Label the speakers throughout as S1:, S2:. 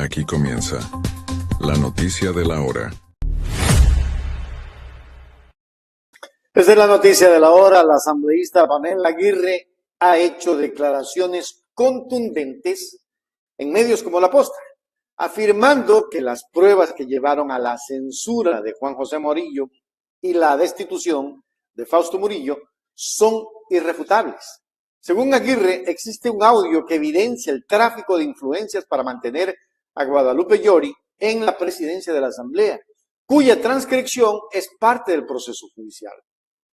S1: Aquí comienza la noticia de la hora.
S2: Desde la noticia de la hora, la asambleísta Pamela Aguirre ha hecho declaraciones contundentes en medios como La Posta, afirmando que las pruebas que llevaron a la censura de Juan José Murillo y la destitución de Fausto Murillo son irrefutables. Según Aguirre, existe un audio que evidencia el tráfico de influencias para mantener a Guadalupe Llori en la presidencia de la Asamblea, cuya transcripción es parte del proceso judicial.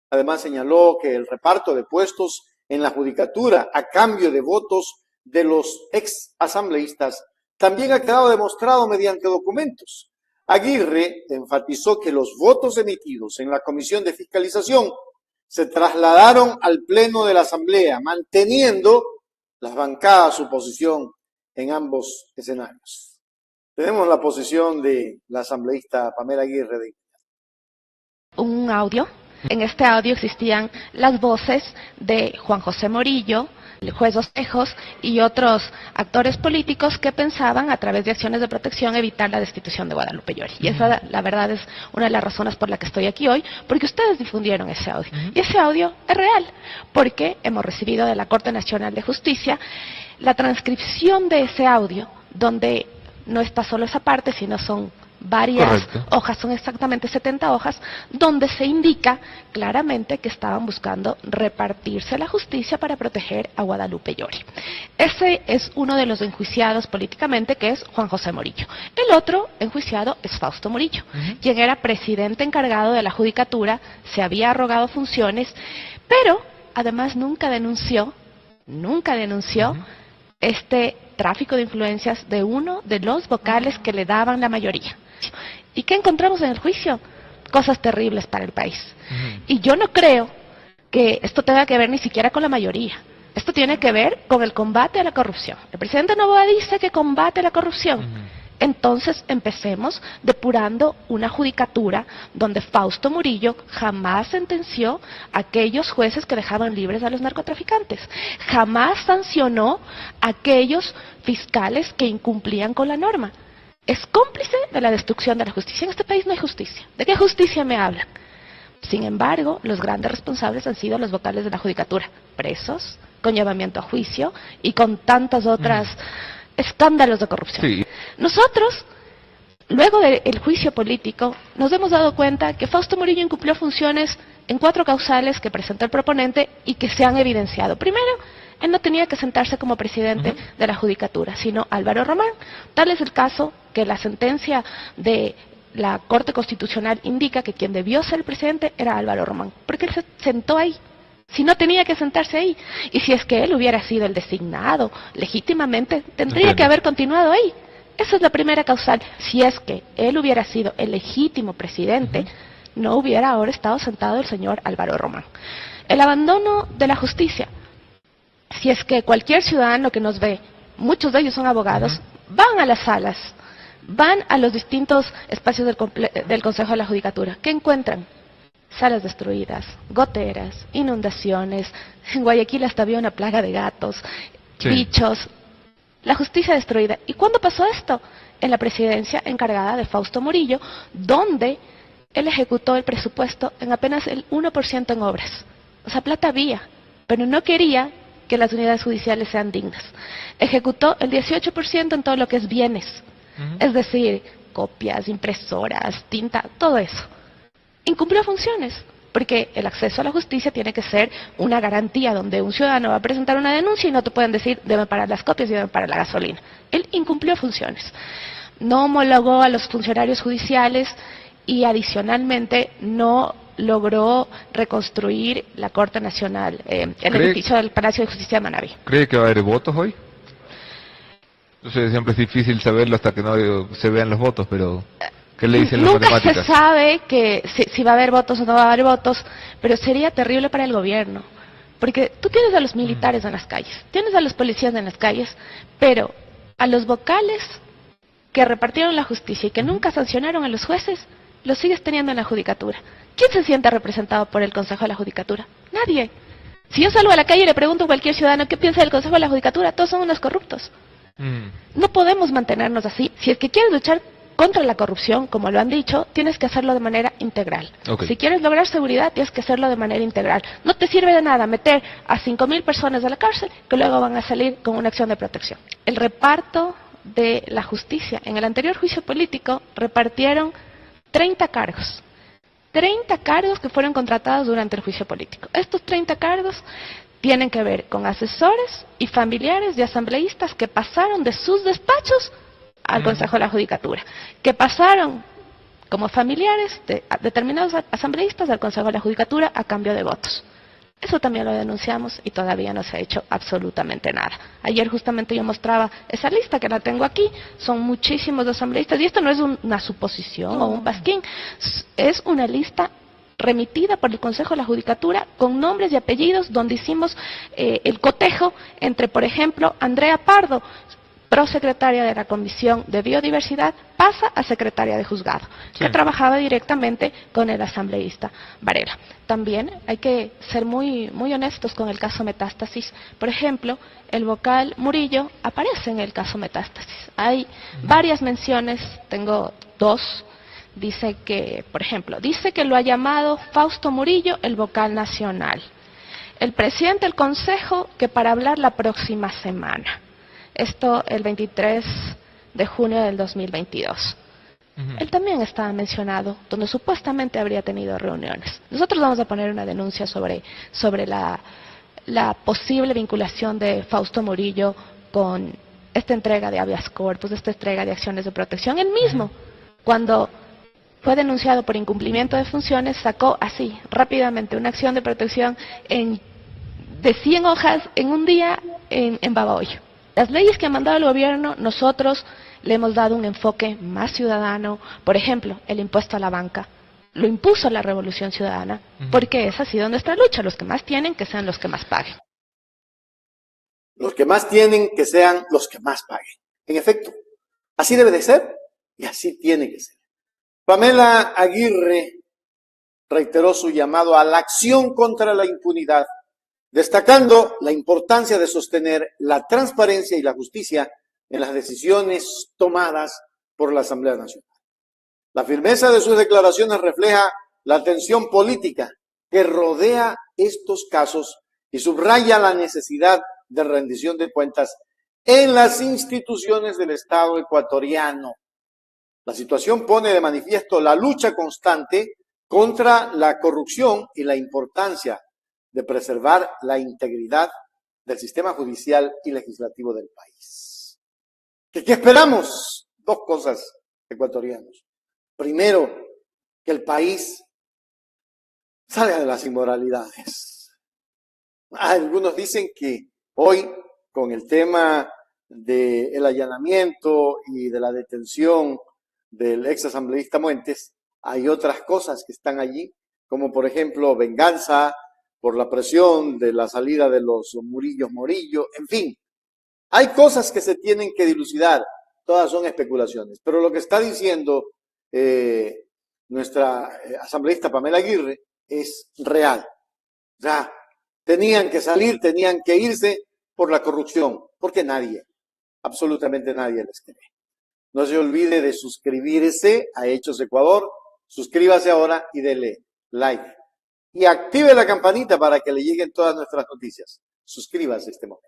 S2: Además, señaló que el reparto de puestos en la judicatura a cambio de votos de los ex asambleístas también ha quedado demostrado mediante documentos. Aguirre enfatizó que los votos emitidos en la Comisión de Fiscalización se trasladaron al Pleno de la Asamblea, manteniendo las bancadas su posición en ambos escenarios. Tenemos la posición de la asambleísta Pamela Aguirre.
S3: Un audio. En este audio existían las voces de Juan José Murillo, el juez Dos Tejos y otros actores políticos que pensaban, a través de acciones de protección, evitar la destitución de Guadalupe Llori. Y esa, la verdad, es una de las razones por la que estoy aquí hoy, porque ustedes difundieron ese audio. Y ese audio es real, porque hemos recibido de la Corte Nacional de Justicia la transcripción de ese audio, donde no está solo esa parte, sino son varias hojas, son exactamente 70 hojas, donde se indica claramente que estaban buscando repartirse la justicia para proteger a Guadalupe Llori. Ese es uno de los enjuiciados políticamente, que es Juan José Murillo. El otro enjuiciado es Fausto Murillo, quien era presidente encargado de la judicatura, se había arrogado funciones, pero además nunca denunció este tráfico de influencias de uno de los vocales que le daban la mayoría. ¿Y qué encontramos en el juicio? Cosas terribles para el país. Y yo no creo que esto tenga que ver ni siquiera con la mayoría. Esto tiene que ver con el combate a la corrupción. El presidente Noboa dice que combate la corrupción. Entonces empecemos depurando una judicatura donde Fausto Murillo jamás sentenció a aquellos jueces que dejaban libres a los narcotraficantes, jamás sancionó a aquellos fiscales que incumplían con la norma. Es cómplice de la destrucción de la justicia. En este país no hay justicia. ¿De qué justicia me hablan? Sin embargo, los grandes responsables han sido los vocales de la judicatura, presos, con llevamiento a juicio y con tantas otras escándalos de corrupción. Sí. Nosotros, luego del juicio político, nos hemos dado cuenta que Fausto Murillo incumplió funciones en 4 causales que presentó el proponente y que se han evidenciado. Primero, él no tenía que sentarse como presidente de la judicatura, sino Álvaro Román. Tal es el caso que la sentencia de la Corte Constitucional indica que quien debió ser el presidente era Álvaro Román, porque él se sentó ahí. Si no tenía que sentarse ahí. Y si es que él hubiera sido el designado legítimamente, tendría que haber continuado ahí. Esa es la primera causal. Si es que él hubiera sido el legítimo presidente, no hubiera ahora estado sentado el señor Álvaro Román. El abandono de la justicia. Si es que cualquier ciudadano que nos ve, muchos de ellos son abogados, van a las salas, van a los distintos espacios del Consejo de la Judicatura. ¿Qué encuentran? Salas destruidas, goteras, inundaciones. En Guayaquil hasta había una plaga de gatos, bichos. La justicia destruida. ¿Y cuándo pasó esto? En la presidencia encargada de Fausto Murillo, donde él ejecutó el presupuesto en apenas el 1% en obras. O sea, plata había, pero no quería que las unidades judiciales sean dignas. Ejecutó el 18% en todo lo que es bienes, es decir, copias, impresoras, tinta, todo eso. Incumplió funciones, porque el acceso a la justicia tiene que ser una garantía donde un ciudadano va a presentar una denuncia y no te pueden decir deben parar las copias y deben parar la gasolina. Él incumplió funciones. No homologó a los funcionarios judiciales y adicionalmente no logró reconstruir la Corte Nacional, el edificio del Palacio de Justicia de Manabí.
S4: ¿Cree que va a haber votos hoy? No sé, siempre es difícil saberlo hasta que no se vean los votos, pero ¿qué le dicen las matemáticas?
S3: Nunca se sabe que si va a haber votos o no va a haber votos, pero sería terrible para el gobierno. Porque tú tienes a los militares en las calles, tienes a los policías en las calles, pero a los vocales que repartieron la justicia y que nunca sancionaron a los jueces, los sigues teniendo en la judicatura. ¿Quién se siente representado por el Consejo de la Judicatura? Nadie. Si yo salgo a la calle y le pregunto a cualquier ciudadano qué piensa del Consejo de la Judicatura, todos son unos corruptos. No podemos mantenernos así. Si es que quieres luchar contra la corrupción, como lo han dicho, tienes que hacerlo de manera integral.
S4: Okay.
S3: Si quieres lograr seguridad, tienes que hacerlo de manera integral. No te sirve de nada meter a 5.000 personas a la cárcel que luego van a salir con una acción de protección. El reparto de la justicia. En el anterior juicio político repartieron 30 cargos. 30 cargos que fueron contratados durante el juicio político. Estos 30 cargos tienen que ver con asesores y familiares de asambleístas que pasaron de sus despachos al Consejo de la Judicatura, que pasaron como familiares de determinados asambleístas al Consejo de la Judicatura a cambio de votos. Eso también lo denunciamos y todavía no se ha hecho absolutamente nada. Ayer justamente yo mostraba esa lista que la tengo aquí, son muchísimos asambleístas y esto no es una suposición o un pasquín, es una lista remitida por el Consejo de la Judicatura con nombres y apellidos donde hicimos el cotejo entre, por ejemplo, Andrea Pardo, prosecretaria de la Comisión de Biodiversidad, pasa a secretaria de juzgado, que trabajaba directamente con el asambleísta Varela. También hay que ser muy honestos con el caso Metástasis. Por ejemplo, el vocal Murillo aparece en el caso Metástasis. Hay varias menciones, tengo 2. Dice que, por ejemplo, dice que lo ha llamado Fausto Murillo el vocal nacional. El presidente del Consejo que para hablar la próxima semana. Esto el 23 de junio del 2022. Él también estaba mencionado, donde supuestamente habría tenido reuniones. Nosotros vamos a poner una denuncia sobre la posible vinculación de Fausto Murillo con esta entrega de habeas corpus, esta entrega de acciones de protección. Él mismo, cuando fue denunciado por incumplimiento de funciones, sacó así, rápidamente, una acción de protección de 100 hojas en un día en Babahoyo. Las leyes que ha mandado el gobierno, nosotros le hemos dado un enfoque más ciudadano. Por ejemplo, el impuesto a la banca. Lo impuso la Revolución Ciudadana, porque esa ha sido nuestra lucha. Los que más tienen, que sean los que más paguen.
S2: Los que más tienen, que sean los que más paguen. En efecto, así debe de ser y así tiene que ser. Pamela Aguirre reiteró su llamado a la acción contra la impunidad, destacando la importancia de sostener la transparencia y la justicia en las decisiones tomadas por la Asamblea Nacional. La firmeza de sus declaraciones refleja la tensión política que rodea estos casos y subraya la necesidad de rendición de cuentas en las instituciones del Estado ecuatoriano. La situación pone de manifiesto la lucha constante contra la corrupción y la importancia de preservar la integridad del sistema judicial y legislativo del país. ¿Qué esperamos? 2 cosas, ecuatorianos. Primero, que el país salga de las inmoralidades. Algunos dicen que hoy, con el tema del allanamiento y de la detención del ex asambleísta Muentes, hay otras cosas que están allí, como por ejemplo venganza por la presión de la salida de los Murillo, en fin. Hay cosas que se tienen que dilucidar, todas son especulaciones, pero lo que está diciendo nuestra asambleísta Pamela Aguirre es real. O sea, tenían que salir, tenían que irse por la corrupción, porque nadie, absolutamente nadie les cree. No se olvide de suscribirse a Hechos Ecuador, suscríbase ahora y dele like. Y active la campanita para que le lleguen todas nuestras noticias. Suscríbase este momento.